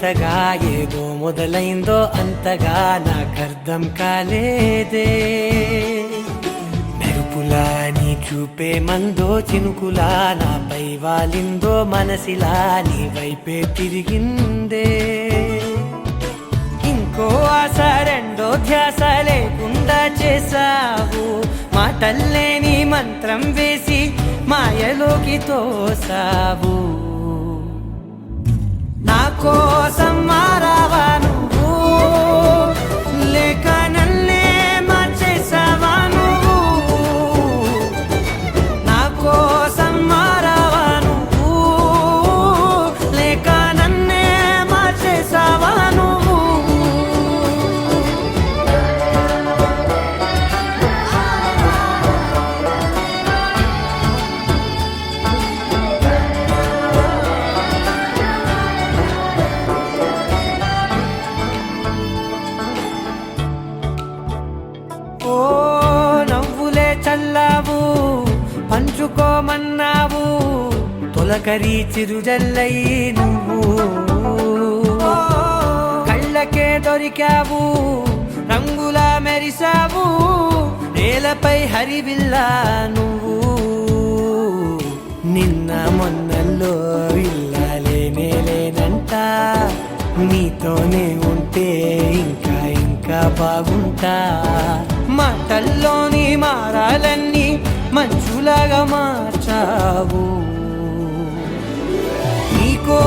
వింతగా ఏదో మొదలైందో అంతగా నాకర్థం కాలేదే. మెరుపులా నీ చూపే మందో చినుకులా నాపై వాలిందో మనసిలా నీ వైపే తిరిగిందే. ఇంకో ఆశ రెండో ధ్యాస లేకుండా చేసావు, మాటల్లేని మంత్రం వేసి మాయలోకి తోసావు. నా కోసం మారావా నువ్వు, లేక నన్నే మార్చేసావా నువ్వు? నా కోసం మారావా నువ్వు, లేక నన్నే మార్చేసావా నువ్వు? ఓ నవ్వులే చల్లావు, పంచుకోమన్నావు, తొలకరి చిరుజల్లై నువ్వు. కళ్ళకే దొరికావు, రంగులా మెరిసావు, నేలపై హరివిల్లా నువ్వు. నిన్న మొన్నల్లో ఇల్లాలేనే లేనంట, నీతోనే ఉంటే ఇంకా ఇంకా బాగుంటా. మాటల్లోని మారాలన్నీ మంచులాగా మార్చావు. నీకో